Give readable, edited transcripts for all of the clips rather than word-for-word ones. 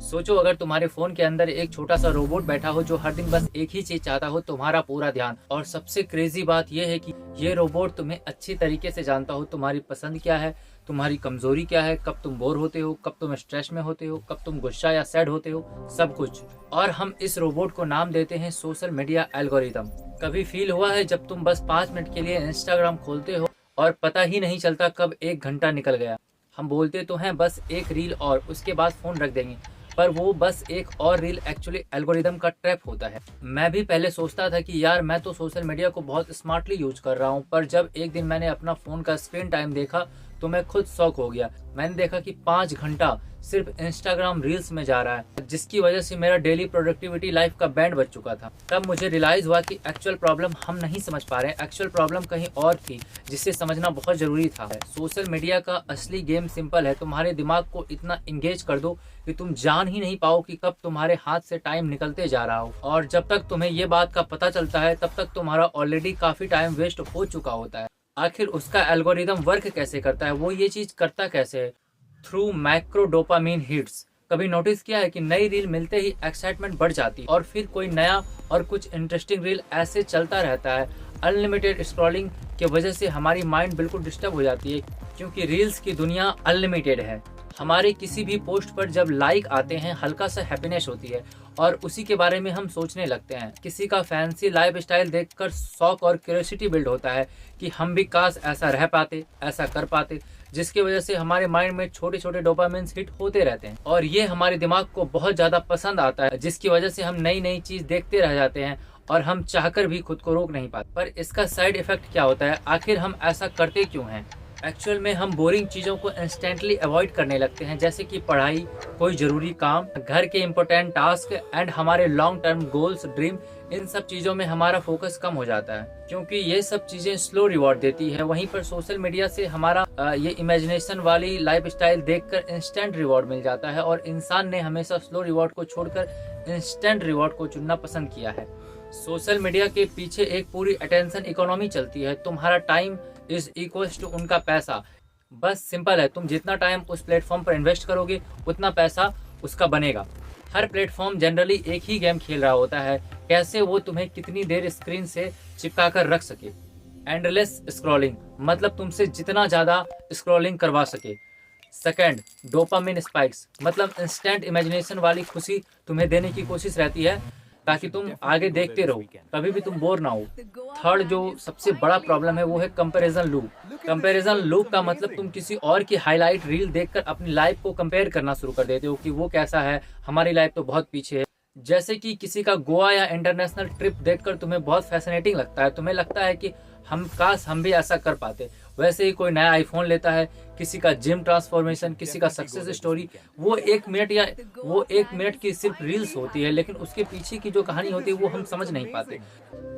सोचो अगर तुम्हारे फोन के अंदर एक छोटा सा रोबोट बैठा हो जो हर दिन बस एक ही चीज चाहता हो, तुम्हारा पूरा ध्यान। और सबसे क्रेजी बात यह है कि ये रोबोट तुम्हें अच्छी तरीके से जानता हो, तुम्हारी पसंद क्या है, तुम्हारी कमजोरी क्या है, कब तुम बोर होते हो, कब तुम स्ट्रेस में होते हो, कब तुम गुस्सा या सैड होते हो, सब कुछ। और हम इस रोबोट को नाम देते हैं सोशल मीडिया एल्गोरिदम। कभी फील हुआ है जब तुम बस 5 मिनट के लिए इंस्टाग्राम खोलते हो और पता ही नहीं चलता कब 1 घंटा निकल गया। हम बोलते तो हैं बस एक रील और उसके बाद फोन रख देंगे, पर वो बस एक और रील एक्चुअली एल्गोरिदम का ट्रैप होता है। मैं भी पहले सोचता था कि यार मैं तो सोशल मीडिया को बहुत स्मार्टली यूज कर रहा हूँ, पर जब एक दिन मैंने अपना फोन का स्क्रीन टाइम देखा तो मैं खुद शॉक हो गया। मैंने देखा कि 5 घंटा सिर्फ इंस्टाग्राम रील्स में जा रहा है, जिसकी वजह से मेरा डेली प्रोडक्टिविटी लाइफ का बैंड बज चुका था। तब मुझे रियलाइज हुआ कि एक्चुअल प्रॉब्लम हम नहीं समझ पा रहे हैं, एक्चुअल प्रॉब्लम कहीं और थी जिसे समझना बहुत जरूरी था। सोशल मीडिया का असली गेम सिंपल है, तुम्हारे दिमाग को इतना इंगेज कर दो कि तुम जान ही नहीं पाओ कि कब तुम्हारे हाथ से टाइम निकलते जा रहा हो। और जब तक तुम्हें ये बात का पता चलता है तब तक तुम्हारा ऑलरेडी काफी टाइम वेस्ट हो चुका होता है। आखिर उसका एल्गोरिदम वर्क कैसे करता है, वो ये चीज करता कैसे है? Through micro dopamine hits. कभी नोटिस किया है कि नई रील मिलते ही एक्साइटमेंट बढ़ जाती है और फिर कोई नया और कुछ इंटरेस्टिंग रील ऐसे चलता रहता है। अनलिमिटेड स्क्रॉलिंग की वजह से हमारी माइंड बिल्कुल डिस्टर्ब हो जाती है, क्योंकि रील्स की दुनिया अनलिमिटेड है। हमारे किसी भी पोस्ट पर जब लाइक आते हैं हल्का सा हैप्पीनेस होती है और उसी के बारे में हम सोचने लगते हैं। किसी का फैंसी लाइफ स्टाइल देखकर शौक और क्यूरियोसिटी बिल्ड होता है कि हम भी काश ऐसा रह पाते, ऐसा कर पाते, जिसकी वजह से हमारे माइंड में छोटे छोटे डोपामिन हिट होते रहते हैं और ये हमारे दिमाग को बहुत ज्यादा पसंद आता है, जिसकी वजह से हम नई नई चीज देखते रह जाते हैं और हम चाहकर भी खुद को रोक नहीं पाते। पर इसका साइड इफेक्ट क्या होता है? आखिर हम ऐसा करते क्यों हैं? एक्चुअल में हम बोरिंग चीज़ों को इंस्टेंटली अवॉइड करने लगते हैं, जैसे कि पढ़ाई, कोई ज़रूरी काम, घर के इम्पोर्टेंट टास्क एंड हमारे लॉन्ग टर्म गोल्स, ड्रीम। इन सब चीज़ों में हमारा फोकस कम हो जाता है क्योंकि ये सब चीज़ें स्लो रिवॉर्ड देती है। वहीं पर सोशल मीडिया से हमारा ये इमेजिनेशन वाली लाइफ स्टाइल देखकर इंस्टेंट रिवॉर्ड मिल जाता है और इंसान ने हमेशा स्लो रिवॉर्ड को छोड़कर इंस्टेंट रिवॉर्ड को चुनना पसंद किया है। सोशल मीडिया के पीछे एक पूरी अटेंशन इकोनॉमी चलती है। तुम्हारा टाइम इज इक्वल्स टू उनका पैसा। बस सिंपल है, तुम जितना टाइम उस प्लेटफॉर्म पर इन्वेस्ट करोगे उतना पैसा उसका बनेगा। हर प्लेटफॉर्म जनरली एक ही गेम खेल रहा होता है, कैसे वो तुम्हें कितनी देर स्क्रीन से चिपका कर रख सके। एंडलेस स्क्रॉलिंग, मतलब तुमसे जितना ज्यादा स्क्रॉलिंग करवा सके। सेकंड, डोपामिन स्पाइक्स, मतलब इंस्टेंट इमेजिनेशन वाली खुशी तुम्हें देने की कोशिश रहती है ताकि तुम आगे देखते रहो, कभी भी तुम बोर ना हो। थर्ड, जो सबसे बड़ा प्रॉब्लम है वो है कंपैरिजन लूप। कंपैरिजन लूप का मतलब तुम किसी और की हाईलाइट रील देखकर अपनी लाइफ को कंपेयर करना शुरू कर देते हो कि वो कैसा है, हमारी लाइफ तो बहुत पीछे है। जैसे कि किसी का गोवा या इंटरनेशनल ट्रिप देखकर तुम्हें बहुत फैसिनेटिंग लगता है, तुम्हें लगता है कि हम भी ऐसा कर पाते। वैसे ही कोई नया आईफोन लेता है, किसी का जिम ट्रांसफॉर्मेशन, किसी का सक्सेस स्टोरी, वो 1 मिनट की सिर्फ रील्स होती है, लेकिन उसके पीछे की जो कहानी होती है वो हम समझ नहीं पाते।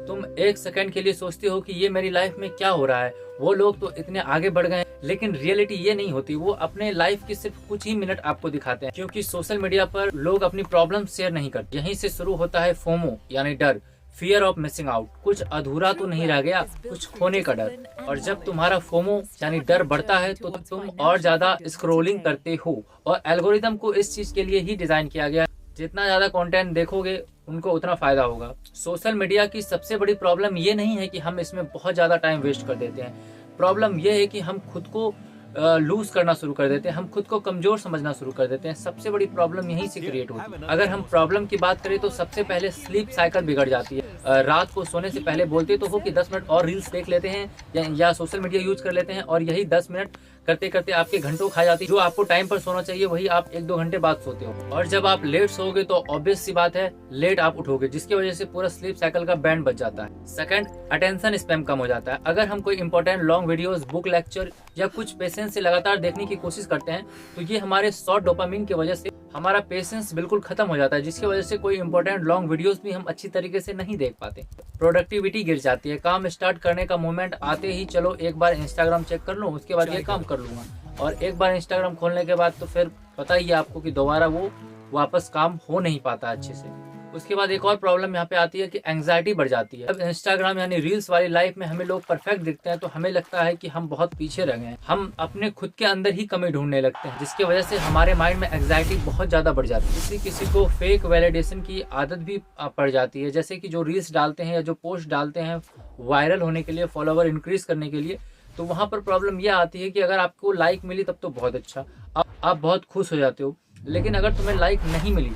तुम 1 सेकंड के लिए सोचते हो कि ये मेरी लाइफ में क्या हो रहा है, वो लोग तो इतने आगे बढ़ गए, लेकिन रियलिटी ये नहीं होती। वो अपने लाइफ की सिर्फ कुछ ही मिनट आपको दिखाते हैं, क्योंकि सोशल मीडिया पर लोग अपनी प्रॉब्लम शेयर नहीं करते। यहीं से शुरू होता है फोमो यानी डर, फियर ऑफ मिसिंग आउट। कुछ अधूरा तो नहीं रह गया, कुछ खोने का डर। और जब तुम्हारा फोमो यानी डर बढ़ता है तो तुम और ज्यादा स्क्रोलिंग करते हो। और एल्गोरिदम को इस चीज के लिए ही डिजाइन किया गया, जितना ज्यादा कंटेंट देखोगे उनको उतना फायदा होगा। सोशल मीडिया की सबसे बड़ी प्रॉब्लम ये नहीं है कि हम इसमें बहुत ज्यादा टाइम वेस्ट कर देते हैं, प्रॉब्लम ये है कि हम खुद को लूज करना शुरू कर देते हैं, हम खुद को कमजोर समझना शुरू कर देते हैं। सबसे बड़ी प्रॉब्लम यहीं से क्रिएट होती है। अगर हम प्रॉब्लम की बात करें तो सबसे पहले स्लीप साइकिल बिगड़ जाती है। रात को सोने से पहले बोलते तो हो कि 10 मिनट और रील्स देख लेते हैं या सोशल मीडिया यूज कर लेते हैं, और यही 10 मिनट करते करते आपके घंटों खा जाती है। जो आपको टाइम पर सोना चाहिए वही आप 1-2 घंटे बाद सोते हो, और जब आप लेट सोओगे तो ऑब्वियस सी बात है लेट आप उठोगे, जिसकी वजह से पूरा स्लीप साइकिल का बैंड बच जाता है। सेकंड, अटेंशन स्पैम कम हो जाता है। अगर हम कोई important long videos, book, lecture या कुछ पेशेंस से लगातार देखने की कोशिश करते हैं तो ये हमारे शॉर्ट डोपामिन की वजह से हमारा पेशेंस बिल्कुल खत्म हो जाता है, जिसकी वजह से कोई इंपॉर्टेंट लॉन्ग वीडियोस भी हम अच्छी तरीके से नहीं देख पाते। प्रोडक्टिविटी गिर जाती है। काम स्टार्ट करने का मोमेंट आते ही चलो एक बार इंस्टाग्राम चेक कर लूँ, उसके बाद ये काम कर लूंगा, और एक बार इंस्टाग्राम खोलने के बाद तो फिर पता ही है आपको कि दोबारा वो वापस काम हो नहीं पाता अच्छे से। उसके बाद एक और प्रॉब्लम यहाँ पे आती है कि एंग्जाइटी बढ़ जाती है। अब इंस्टाग्राम यानी रील्स वाली लाइफ में हमें लोग परफेक्ट दिखते हैं तो हमें लगता है कि हम बहुत पीछे रह गए हैं, हम अपने खुद के अंदर ही कमी ढूंढने लगते हैं, जिसकी वजह से हमारे माइंड में एंग्जाइटी बहुत ज्यादा बढ़ जाती है। किसी किसी को फेक वैलिडेशन की आदत भी पड़ जाती है, जैसे कि जो रील्स डालते हैं या जो पोस्ट डालते हैं वायरल होने के लिए, फॉलोवर इंक्रीज करने के लिए, तो वहाँ पर प्रॉब्लम यह आती है कि अगर आपको लाइक मिली तब तो बहुत अच्छा, आप बहुत खुश हो जाते हो, लेकिन अगर तुम्हें लाइक नहीं मिली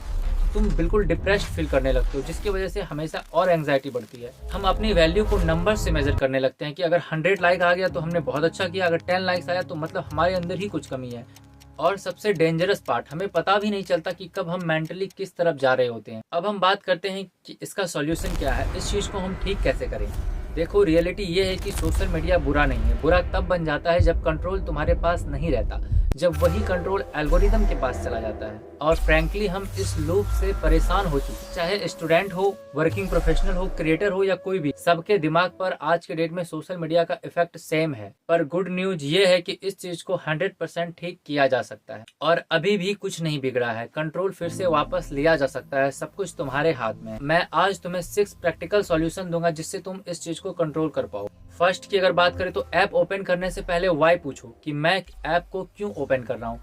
तुम बिल्कुल डिप्रेस्ड फील करने लगते हो, जिसकी वजह से हमेशा और एंग्जाइटी बढ़ती है। हम अपनी वैल्यू को नंबर से मेजर करने लगते हैं कि अगर 100 लाइक आ गया तो हमने बहुत अच्छा किया, अगर 10 लाइक्स आया तो मतलब हमारे अंदर ही कुछ कमी है। और सबसे डेंजरस पार्ट, हमें पता भी नहीं चलता कि कब हम मेंटली किस तरफ जा रहे होते हैं। अब हम बात करते हैं कि इसका सॉल्यूशन क्या है, इस चीज को हम ठीक कैसे करें। देखो, रियलिटी ये है कि सोशल मीडिया बुरा नहीं है, बुरा तब बन जाता है जब कंट्रोल तुम्हारे पास नहीं रहता, जब वही कंट्रोल एल्गोरिदम के पास चला जाता है। और फ्रैंकली हम इस लूप से परेशान हो चुके, चाहे स्टूडेंट हो, वर्किंग प्रोफेशनल हो, क्रिएटर हो या कोई भी, सबके दिमाग पर आज के डेट में सोशल मीडिया का इफेक्ट सेम है। पर गुड न्यूज ये है कि इस चीज को 100% ठीक किया जा सकता है और अभी भी कुछ नहीं बिगड़ा है, कंट्रोल फिर से वापस लिया जा सकता है, सब कुछ तुम्हारे हाथ में है। मैं आज तुम्हें 6 प्रैक्टिकल सॉल्यूशन दूंगा जिससे तुम इस चीज को कंट्रोल कर पाओ। फर्स्ट की अगर बात करें तो ऐप ओपन करने से पहले वाई पूछो कि मैं ऐप को क्यों ओपन कर रहा हूँ,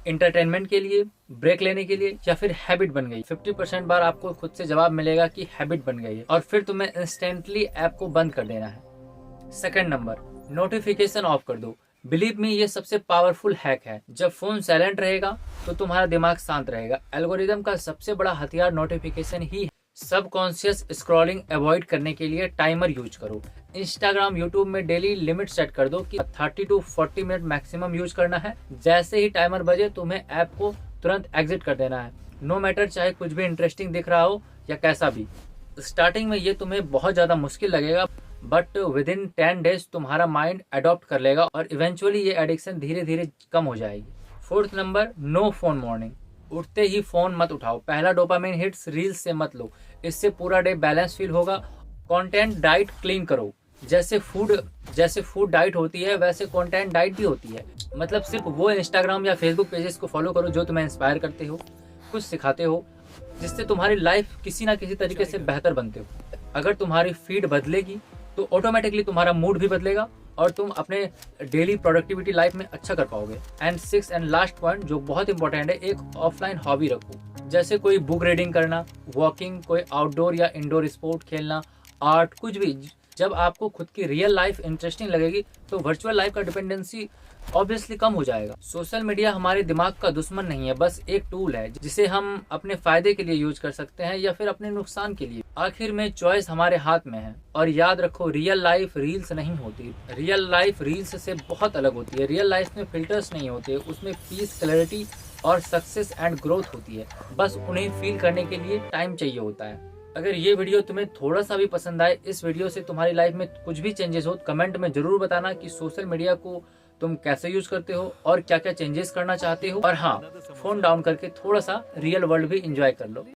इंटरटेनमेंट के लिए, ब्रेक लेने के लिए, या फिर हैबिट बन गई। 50% बार आपको खुद से जवाब मिलेगा कि हैबिट बन गई है और फिर तुम्हें इंस्टेंटली ऐप को बंद कर देना है। सेकंड नंबर, नोटिफिकेशन ऑफ कर दो। बिलीव मी, ये सबसे पावरफुल हैक है। जब फोन साइलेंट रहेगा तो तुम्हारा दिमाग शांत रहेगा। एल्गोरिदम का सबसे बड़ा हथियार नोटिफिकेशन ही है। सबकॉन्शियस स्क्रॉलिंग अवॉइड करने के लिए टाइमर यूज करो। इंस्टाग्राम, यूट्यूब में डेली लिमिट सेट कर दो कि 30 to 40 मिनट मैक्सिमम यूज करना है। जैसे ही टाइमर बजे तुम्हें ऐप को तुरंत एग्जिट कर देना है, नो मैटर चाहे कुछ भी इंटरेस्टिंग दिख रहा हो या कैसा भी। स्टार्टिंग में ये तुम्हें बहुत ज्यादा मुश्किल लगेगा, बट विद इन 10 डेज तुम्हारा माइंड अडॉप्ट कर लेगा और इवेंचुअली ये एडिक्शन धीरे धीरे कम हो जाएगी। Fourth number, no phone morning. उठते ही फोन मत उठाओ। पहला डोपामिन हिट्स रील्स से मत लो, इससे पूरा डे बैलेंस फील होगा। कंटेंट डाइट क्लीन करो। जैसे फूड डाइट होती है वैसे कंटेंट डाइट भी होती है। मतलब सिर्फ वो इंस्टाग्राम या फेसबुक पेजेस को फॉलो करो जो तुम्हें इंस्पायर करते हो, कुछ सिखाते हो, जिससे तुम्हारी लाइफ किसी ना किसी तरीके से बेहतर बनते हो। अगर तुम्हारी फीड बदलेगी तो ऑटोमेटिकली तुम्हारा मूड भी बदलेगा और तुम अपने डेली प्रोडक्टिविटी लाइफ में अच्छा कर पाओगे। एंड 6 एंड लास्ट पॉइंट जो बहुत इंपॉर्टेंट है, एक ऑफलाइन हॉबी रखो, जैसे कोई बुक रीडिंग करना, वॉकिंग, कोई आउटडोर या इंडोर स्पोर्ट खेलना, आर्ट, कुछ भी। जब आपको खुद की रियल लाइफ इंटरेस्टिंग लगेगी तो वर्चुअल लाइफ का डिपेंडेंसी ऑब्वियसली कम हो जाएगा। सोशल मीडिया हमारे दिमाग का दुश्मन नहीं है, बस एक टूल है जिसे हम अपने फायदे के लिए यूज कर सकते हैं या फिर अपने नुकसान के लिए। आखिर में चॉइस हमारे हाथ में है। और याद रखो, रियल लाइफ रील्स नहीं होती, रियल लाइफ रील्स से बहुत अलग होती है। रियल लाइफ में फिल्टर्स नहीं होते, उसमें पीस, क्लैरिटी और सक्सेस एंड ग्रोथ होती है। बस उन्हें फील करने के लिए टाइम चाहिए होता है। अगर ये वीडियो तुम्हें थोड़ा सा भी पसंद आए, इस वीडियो से तुम्हारी लाइफ में कुछ भी चेंजेस हो, कमेंट में जरूर बताना कि सोशल मीडिया को तुम कैसे यूज करते हो और क्या क्या चेंजेस करना चाहते हो। और हाँ, फोन डाउन करके थोड़ा सा रियल वर्ल्ड भी एंजॉय कर लो।